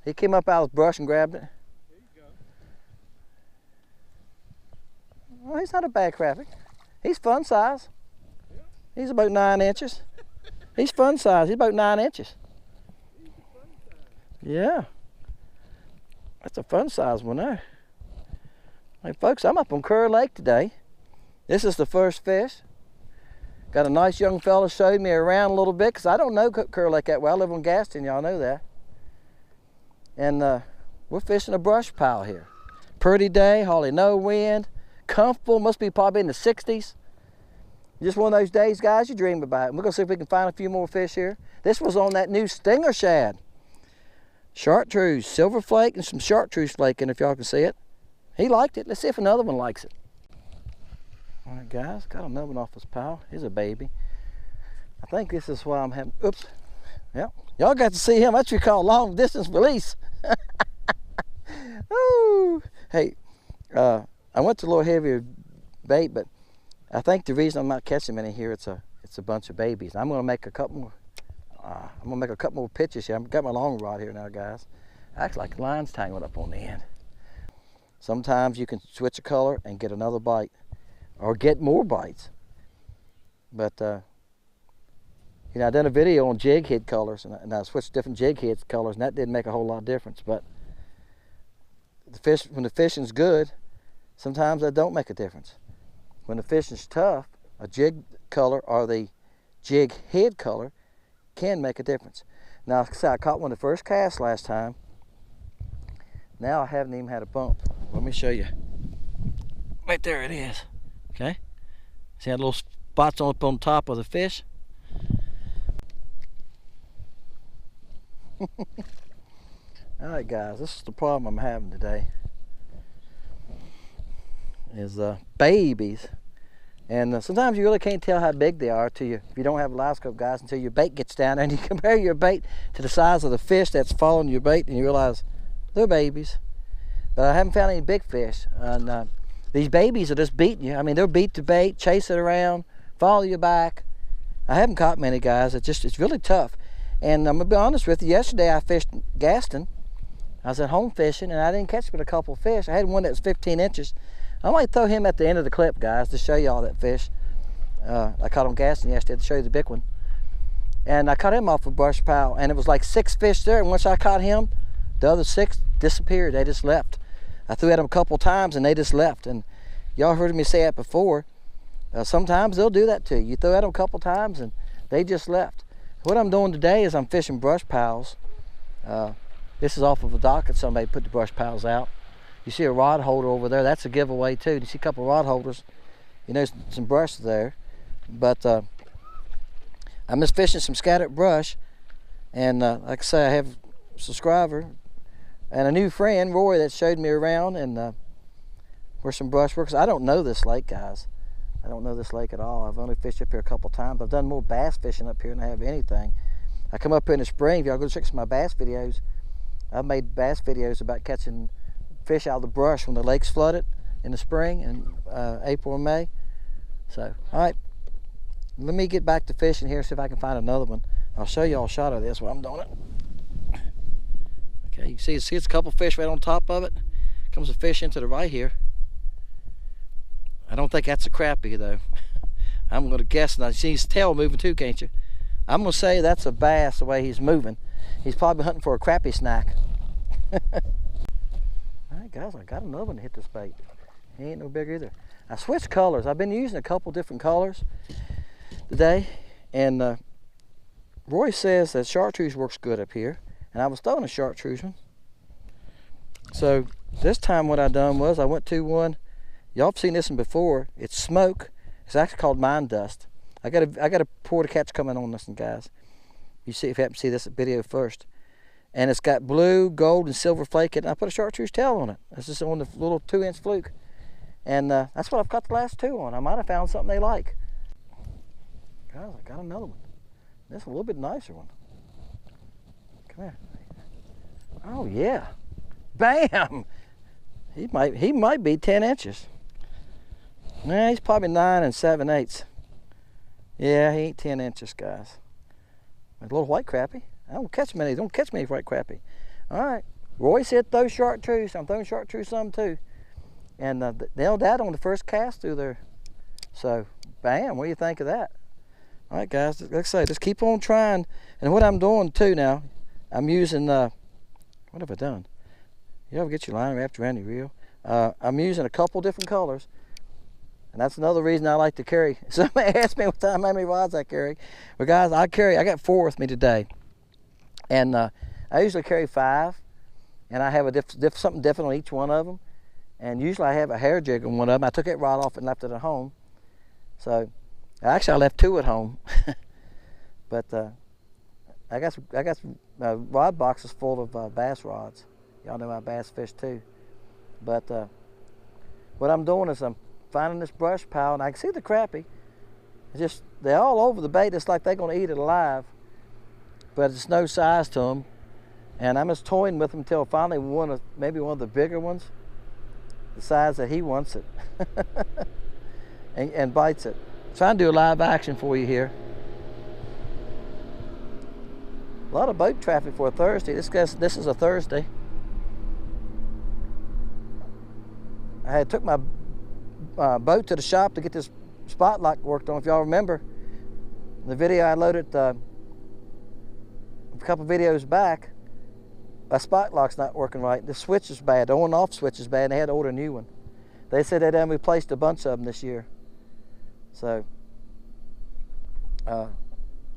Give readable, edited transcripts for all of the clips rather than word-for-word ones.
He came up out of the brush and grabbed it. There you go. Well, he's not a bad crappie. He's fun size. Yeah. He's about 9 inches. He's fun size. He's about 9 inches. He's a fun size. Yeah. That's a fun size one there. Hey folks, I'm up on Kerr Lake today. This is the first fish. Got a nice young fella showed me around a little bit because I don't know Kerr Lake that well. I live on Gaston, y'all know that. And we're fishing a brush pile here. Pretty day, hardly no wind, comfortable, must be probably in the 60s. Just one of those days, guys, you dream about it. We're gonna see if we can find a few more fish here. This was on that new stinger shad. Chartreuse, silver flake, and some chartreuse flake in, if y'all can see it. He liked it. Let's see if another one likes it. All right, guys, got another one off his pile. Here's a baby. I think this is why I'm having, oops. Yep, y'all got to see him. That's what we call long distance release. Ooh. Hey, I went to a little heavier bait, but I think the reason I'm not catching many here, it's a bunch of babies. I'm gonna make a couple more. I'm gonna make a couple more pitches here. I've got my long rod here now, guys. Acts like the line's tangled up on the end. Sometimes you can switch a color and get another bite, or get more bites. But you know, I done a video on jig head colors, and I switched different jig head colors, and that didn't make a whole lot of difference. But the fish, when the fishing's good, sometimes that don't make a difference. When the fishing's tough, a jig color or the jig head color can make a difference. Now, like I said, I caught one the first cast last time. Now I haven't even had a bump. Let me show you. Right there it is. Okay. See that little spots up on top of the fish? All right, guys, this is the problem I'm having today. Is babies. And sometimes you really can't tell how big they are till if you don't have a LiveScope, guys, until your bait gets down there and you compare your bait to the size of the fish that's following your bait, and you realize they're babies. But I haven't found any big fish. And these babies are just beating you. I mean, they'll beat the bait, chase it around, follow you back. I haven't caught many, guys. It's really tough. And I'm gonna be honest with you. Yesterday I fished Gaston. I was at home fishing and I didn't catch but a couple of fish. I had one that was 15 inches. I might throw him at the end of the clip, guys, to show you all that fish. I caught on Gaston yesterday to show you the big one. And I caught him off a brush pile, and it was like 6 fish there, and once I caught him, the other 6 disappeared. They just left. I threw at them a couple times and they just left. And y'all heard me say that before. Sometimes they'll do that to you. You throw at them a couple times and they just left. What I'm doing today is I'm fishing brush piles. This is off of a dock that somebody put the brush piles out. You see a rod holder over there, that's a giveaway too. You see a couple of rod holders, you know, some brush there. But I'm just fishing some scattered brush. And like I say, I have a subscriber and a new friend, Roy, that showed me around and where some brush works. I don't know this lake, guys. I don't know this lake at all. I've only fished up here a couple times. I've done more bass fishing up here than I have anything. I come up here in the spring. If y'all go check some of my bass videos, I've made bass videos about catching fish out of the brush when the lake's flooded in the spring and April and May. So, all right, let me get back to fishing here, see if I can find another one. I'll show you all a shot of this while I'm doing it. Okay, you can see it's a couple fish right on top of it. Comes a fish into the right here. I don't think that's a crappie though. I'm going to guess, and I see his tail moving too, can't you? I'm going to say that's a bass the way he's moving. He's probably hunting for a crappie snack. All right, guys, I got another one to hit this bait. He ain't no big either. I switched colors. I've been using a couple different colors today, and Roy says that chartreuse works good up here, and I was throwing a chartreuse one. So this time what I done was I went to one. Y'all have seen this one before. It's smoke. It's actually called mine dust. I got a pour to catch coming on this one, guys. You see, if you happen to see this video first. And it's got blue, gold, and silver flake in it. And I put a chartreuse tail on it. It's just on the little 2-inch fluke. And that's what I've caught the last 2 on. I might have found something they like. Guys, I got another one. This is a little bit nicer one. Come here. Oh yeah. Bam! He might be 10 inches. Nah, he's probably 9 7/8. Yeah, he ain't 10 inches, guys. A little white crappie. I don't catch many. Don't catch many white crappie. All right, Roy said throw chartreuse. I'm throwing chartreuse some too. And nailed that on the first cast through there. So, bam, what do you think of that? All right, guys, like I say, just keep on trying. And what I'm doing too now, I'm using, what have I done? You ever get your line wrapped around your reel? I'm using a couple different colors. And that's another reason I like to carry. Somebody asked me one time how many rods I carry. Well, guys, I got 4 with me today. And I usually carry 5. And I have something different on each one of them. And usually I have a hair jig on one of them. I took that rod off and left it at home. So, actually I left 2 at home. But I got some rod boxes full of bass rods. Y'all know I bass fish too. But what I'm doing is I'm finding this brush pile, and I can see the crappie. It's just, they're all over the bait. It's like they're going to eat it alive. But it's no size to them. And I'm just toying with them until finally maybe one of the bigger ones, the size that he wants it, and bites it. Trying to do a live action for you here. A lot of boat traffic for a Thursday. This is a Thursday. I had took my boat to the shop to get this spot lock worked on. If y'all remember the video I loaded a couple videos back, my spot lock's not working right. The switch is bad. The on and off switch is bad, and they had to order a new one. They said they done replaced a bunch of them this year. So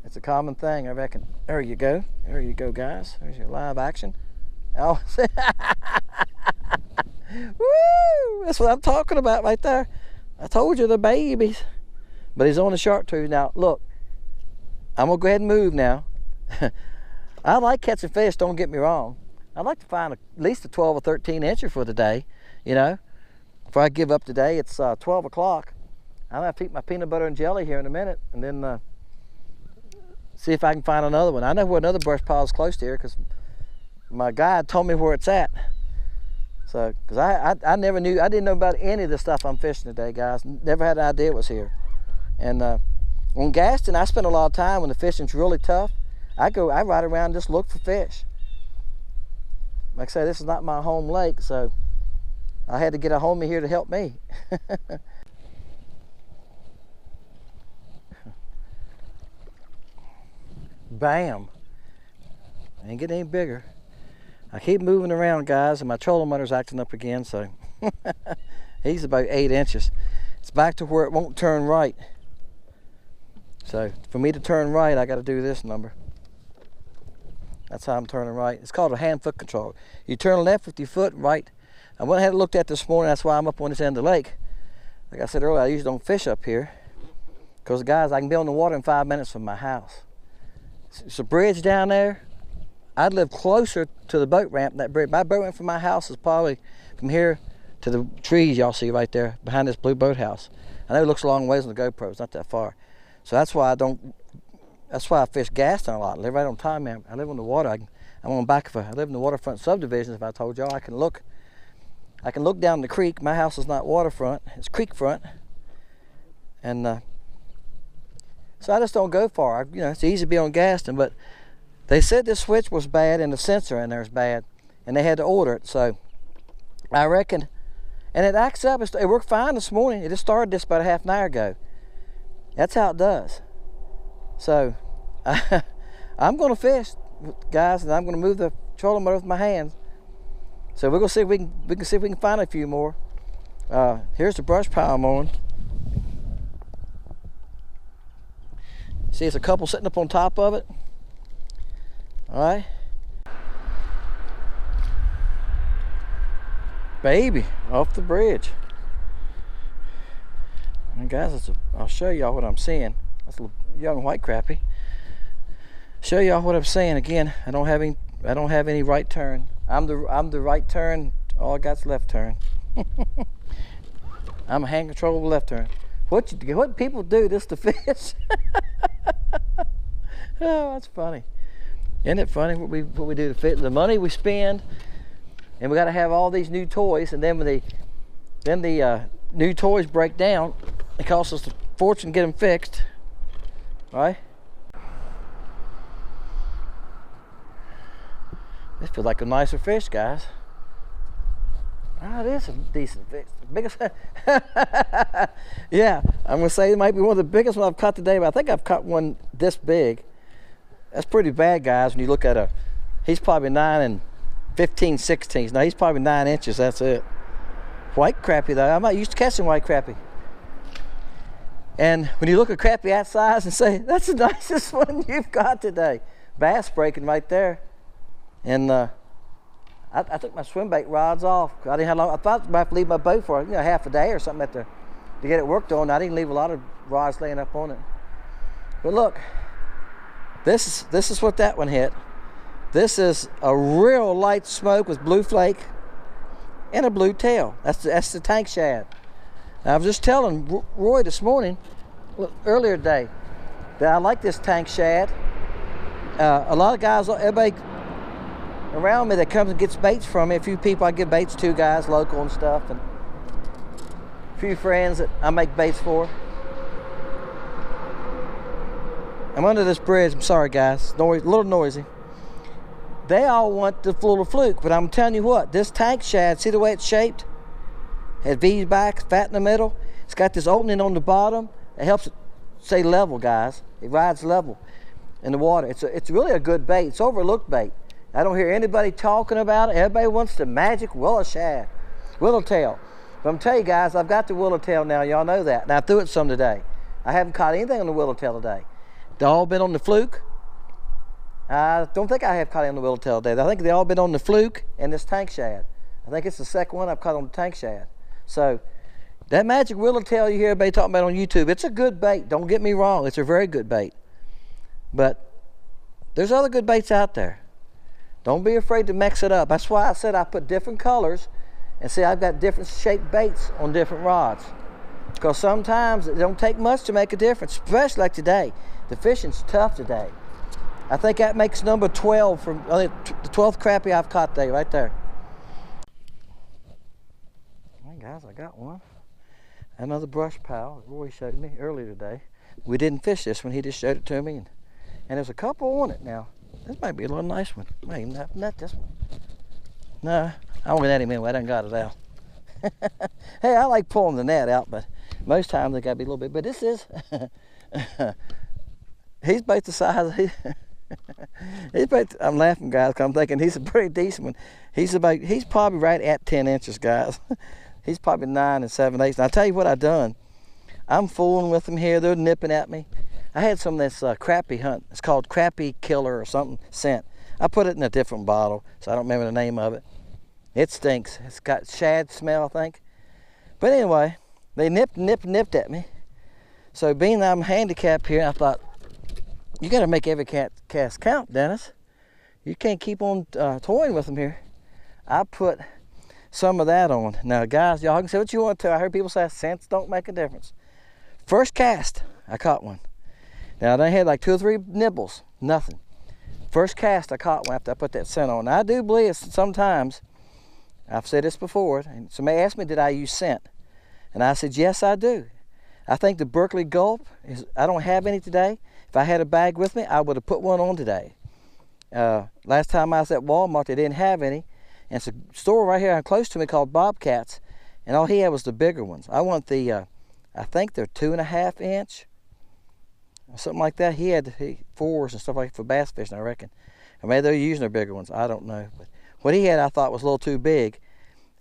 it's a common thing, I reckon. There you go. There you go, guys. There's your live action. Oh, woo! That's what I'm talking about right there. I told you, the babies. But he's on the chartreuse. Now, look, I'm going to go ahead and move now. I like catching fish, don't get me wrong. I'd like to find at least a 12 or 13 incher for today, you know. Before I give up today, it's 12 o'clock. I'm going to have to eat my peanut butter and jelly here in a minute, and then see if I can find another one. I know where another brush pile is close to here, because my guide told me where it's at. So, because I never knew, I didn't know about any of the stuff I'm fishing today, guys. Never had an idea it was here. And on Gaston, I spend a lot of time when the fishing's really tough. I ride around and just look for fish. Like I say, this is not my home lake, so I had to get a homie here to help me. Bam. Ain't getting any bigger. I keep moving around, guys, and my trolling motor's acting up again, so he's about 8 inches. It's back to where it won't turn right. So for me to turn right, I got to do this number. That's how I'm turning right. It's called a hand-foot control. You turn left with your foot, right. I went ahead and looked at this morning. That's why I'm up on this end of the lake. Like I said earlier, I usually don't fish up here because, guys, I can be on the water in 5 minutes from my house. It's a bridge down there. I'd live closer to the boat ramp than that bridge. My boat ramp from my house is probably from here to the trees y'all see right there behind this blue boathouse. I know it looks a long ways on the GoPro. It's not that far. So that's why I fish Gaston a lot. I live right on time, man. I live on the water. I'm on back of I live in the waterfront subdivisions. If I told y'all, I can look down the creek. My house is not waterfront; it's creek front. And so I just don't go far. You know, it's easy to be on Gaston, but they said this switch was bad and the sensor in there is bad, and they had to order it. So I reckon, and it acts up. It worked fine this morning. It just started this about a half an hour ago. That's how it does. So I'm going to fish, guys, and I'm going to move the trolling motor with my hands. So we're going to see if we can find a few more. Here's the brush pile I'm on. See, it's a couple sitting up on top of it. All right. Baby, off the bridge. And guys, I'll show y'all what I'm seeing. That's a little young white crappie. Show y'all what I'm saying again. I don't have any right turn. I'm the right turn. All I got's left turn. I'm a hand controllable left turn. What people do this to fish? Oh, that's funny. Isn't it funny what we do to fish? The money we spend, and we got to have all these new toys, and then when the new toys break down, it costs us a fortune to get them fixed. Right? This feels like a nicer fish, guys. Oh, it is a decent fish. The biggest. Yeah, I'm gonna say it might be one of the biggest ones I've caught today, but I think I've caught one this big. That's pretty bad, guys, when you look at he's probably 9 15/16. No, he's probably 9 inches, that's it. White crappie though, I'm not used to catching white crappie. And when you look at crappie that size and say, that's the nicest one you've got today. Bass breaking right there. And I took my swim bait rods off. I didn't have long. I thought I might have to leave my boat for half a day or something to get it worked on. I didn't leave a lot of rods laying up on it. But look, this is what that one hit. This is a real light smoke with blue flake and a blue tail. That's the tank shad. Now, I was just telling Roy this morning, earlier today, that I like this tank shad. A lot of guys, everybody around me that comes and gets baits from me, a few people I give baits to, guys local and stuff, and a few friends that I make baits for. I'm under this bridge, I'm sorry guys, a little noisy. They all want the little fluke, but I'm telling you what, this tank shad, see the way it's shaped? Has V's back, fat in the middle. It's got this opening on the bottom. It helps it stay level, guys. It rides level in the water. It's really a good bait. It's overlooked bait. I don't hear anybody talking about it. Everybody wants the magic willow shad, willowtail. But I'm telling you guys, I've got the willowtail now. Y'all know that. And I threw it some today. I haven't caught anything on the willowtail today. They all been on the fluke. I don't think I have caught any on the willowtail today. I think they all been on the fluke and this tank shad. I think it's the second one I've caught on the tank shad. So that magic willowtail you hear everybody talking about on YouTube, it's a good bait. Don't get me wrong. It's a very good bait. But there's other good baits out there. Don't be afraid to mix it up. That's why I said I put different colors and see I've got different shaped baits on different rods. Because sometimes it don't take much to make a difference, especially like today. The fishing's tough today. I think that makes number 12 from the 12th crappie I've caught today, right there. Hey guys, I got one. Another brush pile Roy showed me earlier today. We didn't fish this one, he just showed it to me. And there's a couple on it now. This might be a little nice one. Might even have net this one. No, I won't let him in. I done got it out. Hey, I like pulling the net out, but most times they got to be a little bit. But this is, he's about the size. He's about. I'm laughing, guys, because I'm thinking he's a pretty decent one. He's probably right at 10 inches, guys. He's probably 9 7/8. And I'll tell you what I've done. I'm fooling with them here. They're nipping at me. I had some of this crappie hunt. It's called Crappie Killer or something scent. I put it in a different bottle, so I don't remember the name of it. It stinks. It's got shad smell, I think. But anyway, they nipped at me. So being that I'm handicapped here, I thought, you got to make every cast count, Dennis. You can't keep on toying with them here. I put some of that on. Now, guys, y'all can say what you want to. I heard people say scents don't make a difference. First cast, I caught one. Now, I had like 2 or 3 nibbles, nothing. First cast, I caught one after I put that scent on. Now, I do believe sometimes, I've said this before, and somebody asked me, did I use scent? And I said, yes, I do. I think the Berkeley Gulp, I don't have any today. If I had a bag with me, I would have put one on today. Last time I was at Walmart, they didn't have any. And it's a store right here close to me called Bobcats, and all he had was the bigger ones. I want the, I think they're 2.5 inch. Something like that. He had 4s and stuff like that for bass fishing, I reckon. Or maybe they're using their bigger ones. I don't know. But what he had, I thought was a little too big.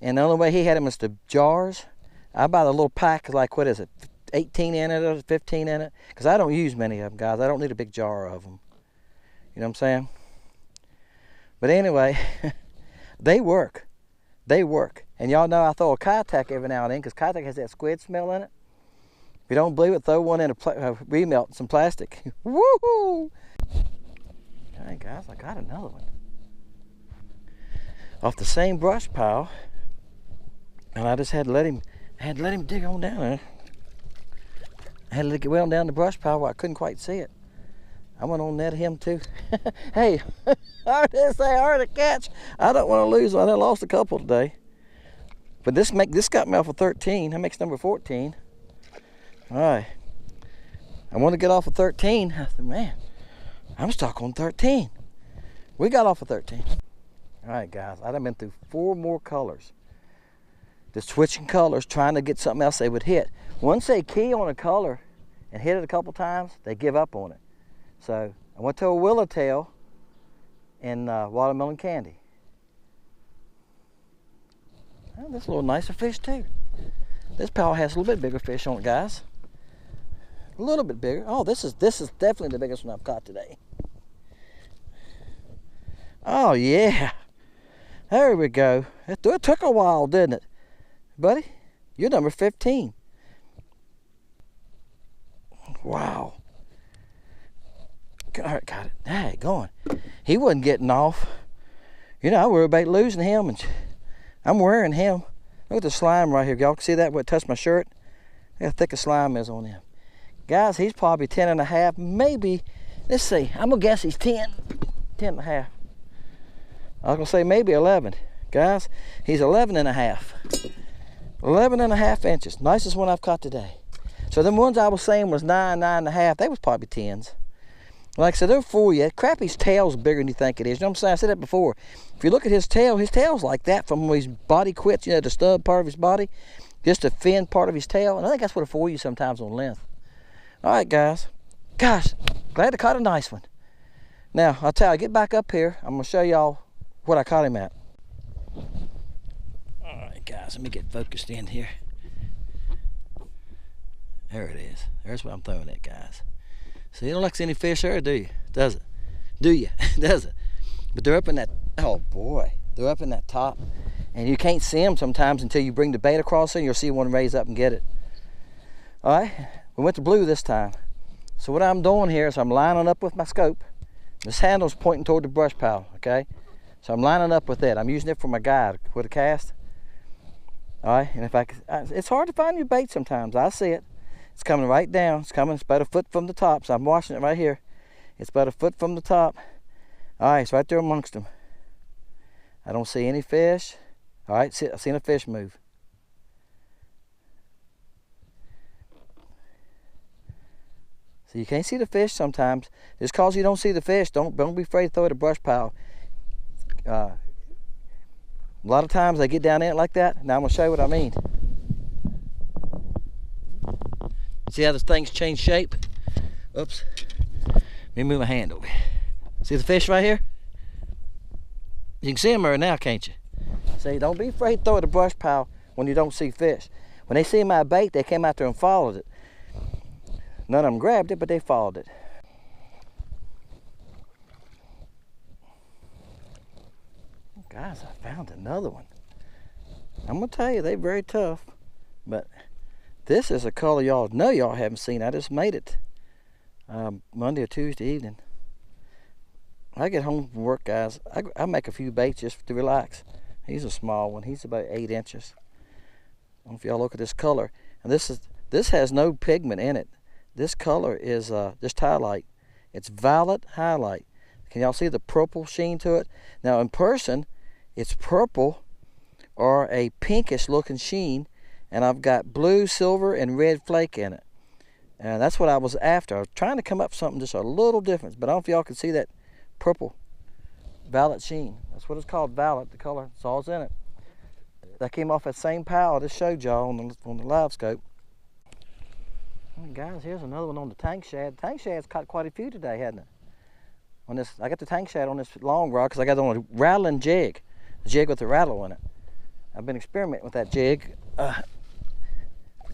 And the only way he had them was the jars. I buy the little pack, like, what is it, 18 in it or 15 in it? Because I don't use many of them, guys. I don't need a big jar of them. You know what I'm saying? But anyway, they work. They work. And y'all know I throw a Kayak every now and then because Kayak has that squid smell in it. If you don't believe it, throw one in a remelt, some plastic. Woohoo! Hey guys, I got another one. Off the same brush pile. And I just had to let him dig on down there. I had to get well down the brush pile where I couldn't quite see it. I went on net him too. Hey, I did say hard to catch. I don't want to lose one. I lost a couple today. But this got me off of 13. That makes number 14. All right. I want to get off of 13. I said, man, I'm stuck on 13. We got off of 13. All All right, guys, I've been through 4 more colors. Just switching colors, trying to get something else they would hit. Once they key on a color and hit it a couple times, they give up on it. So I went to a Willowtail and watermelon candy. Oh, this is a little nicer fish too. This pal has a little bit bigger fish on it, guys. A little bit bigger. Oh, this is definitely the biggest one I've caught today. Oh yeah, there we go. It took a while, didn't it, buddy? You're number 15. Wow. All right, got it. Hey, going. He wasn't getting off. You know, I worry about losing him, and I'm wearing him. Look at the slime right here. Y'all can see that where it touched my shirt? Look how thick the slime is on him. Guys, he's probably 10 and a half, maybe. Let's see. I'm gonna guess he's 10 and a half. I was gonna say maybe 11. Guys, he's 11 and a half. 11 and a half inches. Nicest one I've caught today. So the ones I was saying was 9 and a half, they was probably 10s. Like I said, they'll fool you. Crappie's tail's bigger than you think it is. You know what I'm saying? I said that before. If you look at his tail's like that from when his body quits, you know, the stub part of his body, just the fin part of his tail. And I think that's what'll fool you sometimes on length. All right, guys. Gosh, glad I caught a nice one. Now, I'll tell you, get back up here. I'm gonna show y'all what I caught him at. All right, guys, let me get focused in here. There it is. There's what I'm throwing at, guys. See, you don't like to see any fish there, do you? Does it? Do you? Does it? But they're up in that, oh boy, they're up in that top. And you can't see them sometimes until you bring the bait across there, and you'll see one raise up and get it. All right, we went to blue this time. So what I'm doing here is I'm lining up with my scope. This handle's pointing toward the brush pile, okay? So I'm lining up with it. I'm using it for my guide with a cast. All right, and if it's hard to find your bait sometimes. I see it. It's coming right down. It's coming. It's about a foot from the top. So I'm watching it right here. It's about a foot from the top. All right, it's right there amongst them. I don't see any fish. All right, I've seen a fish move. So you can't see the fish sometimes. Just cause you don't see the fish, don't be afraid to throw it at a brush pile. A lot of times they get down in it like that. Now I'm gonna show you what I mean. See how this thing's changed shape? Oops. Let me move my hand over. See the fish right here? You can see them right now, can't you? See, don't be afraid to throw it at a brush pile when you don't see fish. When they see my bait, they came out there and followed it. None of them grabbed it, but they followed it. Guys, I found another one. I'm gonna tell you, they're very tough, but this is a color y'all know y'all haven't seen. I just made it Monday or Tuesday evening. I get home from work, guys. I make a few baits just to relax. He's a small one. He's about 8 inches. I don't know if y'all look at this color. And this has no pigment in it. This color is just highlight. It's violet highlight. Can y'all see the purple sheen to it? Now in person, it's purple or a pinkish looking sheen, and I've got blue, silver, and red flake in it. And that's what I was after. I was trying to come up with something just a little different, but I don't know if y'all can see that purple violet sheen. That's what it's called, violet, the color. It's all's in it. That came off that same pile I just showed y'all on the LiveScope. Guys, here's another one on the tank shad. Tank shad's caught quite a few today, hasn't it? On this, I got the tank shad on this long rod because I got it on a rattling jig, a jig with a rattle in it. I've been experimenting with that jig.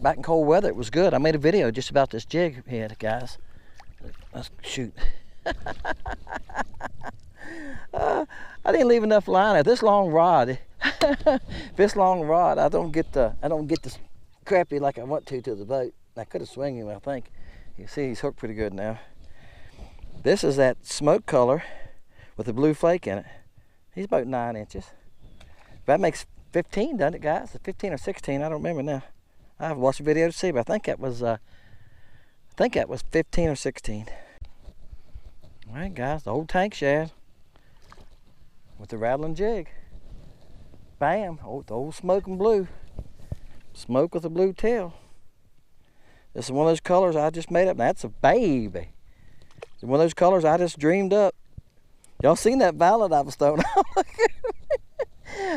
Back in cold weather, it was good. I made a video just about this jig head, guys. Let's shoot. I didn't leave enough line. This long rod, this long rod, I don't get the crappie like I want to the boat. I could have swung him, I think. You see he's hooked pretty good now. This is that smoke color with the blue flake in it. He's about 9 inches. That makes 15, doesn't it, guys? 15 or 16, I don't remember now. I haven't watched the video to see, but I think that was 15 or 16. All right, guys, the old tank shad with the rattling jig. Bam, the old smoking blue. Smoke with a blue tail. This is one of those colors I just made up. Now, that's a baby. It's one of those colors I just dreamed up. Y'all seen that violet I was throwing out?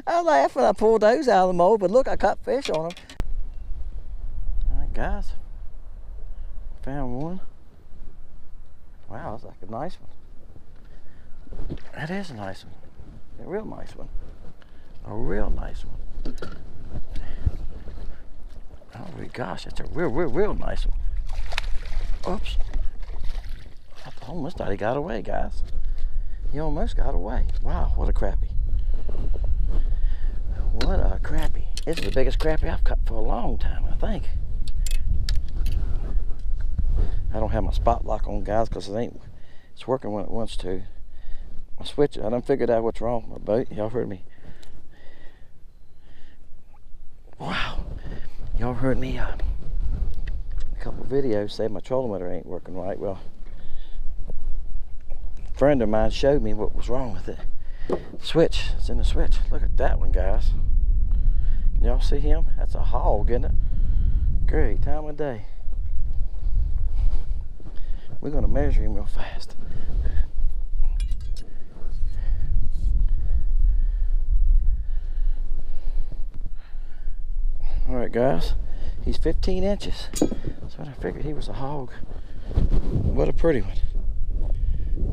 I'm laughing. I pulled those out of the mold, but look, I caught fish on them. All right, guys. Found one. Wow, that's like a nice one. That is a nice one. A real nice one. A real nice one. Oh my gosh, that's a real nice one. Oops. I almost thought he got away, guys. He almost got away. Wow, what a crappie. What a crappie. This is the biggest crappie I've caught for a long time, I think. I don't have my spot lock on, guys, because it's working when it wants to. I switch it. I done figured out what's wrong with my boat. Y'all heard me. Wow. Y'all heard me a couple videos say my trolling motor ain't working right. Well, a friend of mine showed me what was wrong with it. Switch. It's in the switch. Look at that one, guys. Can y'all see him? That's a hog, isn't it? Great time of day. We're going to measure him real fast. Alright, guys. He's 15 inches. That's what I figured. He was a hog. What a pretty one.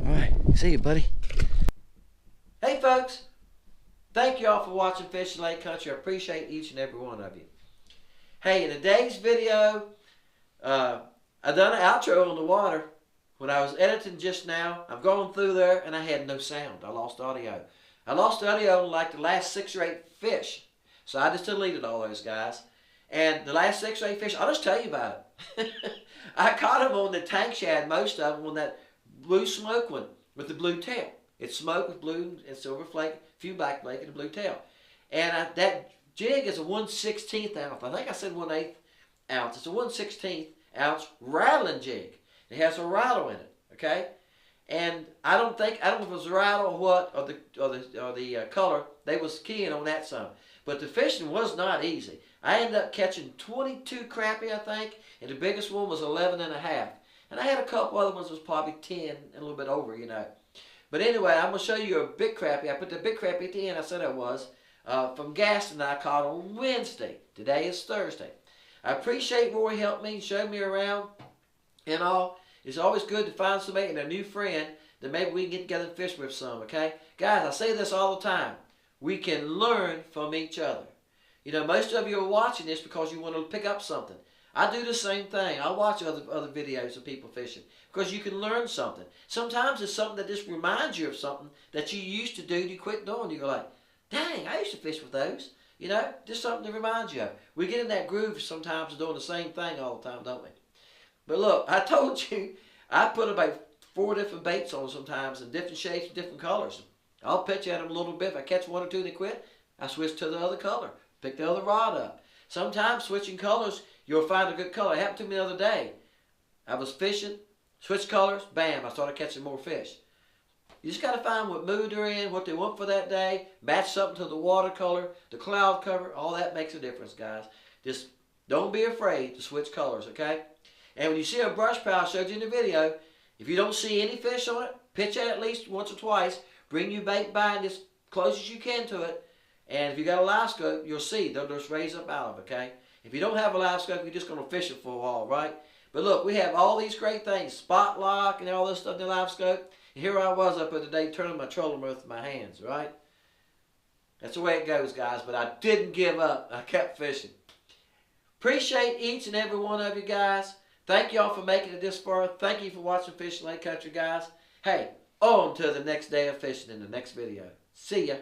Alright. See you, buddy. Hey, folks. Thank you all for watching Fishing Lake Country. I appreciate each and every one of you. Hey, in today's video, I done an outro on the water. When I was editing just now, I'm going through there and I had no sound. I lost audio. I lost audio on like the last 6 or 8 fish. So I just deleted all those guys. And the last 6 or 8 fish, I'll just tell you about it. I caught them on the tank shad, most of them on that blue smoke one with the blue tail. It's smoke with blue and silver flake, a few black flake and a blue tail. And that jig is a 1/16 ounce. I think I said 1/8 ounce. It's a 1/16 ounce rattling jig. It has a rattle in it, okay? And I don't know if it was a rattle or what, or the color. They was keying on that some. But the fishing was not easy. I ended up catching 22 crappie, I think, and the biggest one was 11.5. And I had a couple other ones that was probably 10 and a little bit over, you know. But anyway, I'm going to show you a big crappie. I put the big crappie at the end, I said I was, from Gaston that I caught on Wednesday. Today is Thursday. I appreciate Roy helped me, showed me around and all. It's always good to find somebody and a new friend that maybe we can get together and fish with some, okay? Guys, I say this all the time. We can learn from each other. You know, most of you are watching this because you want to pick up something. I do the same thing. I watch other videos of people fishing because you can learn something. Sometimes it's something that just reminds you of something that you used to do and you quit doing. You go like, dang, I used to fish with those. You know, just something to remind you of. We get in that groove sometimes of doing the same thing all the time, don't we? But look, I told you, I put about 4 different baits on sometimes in different shapes and different colors. I'll pitch at them a little bit. If I catch 1 or 2 and they quit, I switch to the other color. Pick the other rod up. Sometimes switching colors, you'll find a good color. It happened to me the other day. I was fishing, switched colors, bam, I started catching more fish. You just got to find what mood they're in, what they want for that day, match something to the watercolor, the cloud cover. All that makes a difference, guys. Just don't be afraid to switch colors, okay? And when you see a brush pile, I showed you in the video, if you don't see any fish on it, pitch at least once or twice. Bring your bait bind as close as you can to it. And if you got a LiveScope, you'll see they'll just raise up out of it, okay? If you don't have a LiveScope, you're just going to fish it for a while, right? But look, we have all these great things, spot lock and all this stuff in the LiveScope. And here I was up here today turning my trolling motor with my hands, right? That's the way it goes, guys. But I didn't give up. I kept fishing. Appreciate each and every one of you guys. Thank y'all for making it this far. Thank you for watching Fishing Lake Country, guys. Hey, on to the next day of fishing in the next video. See ya.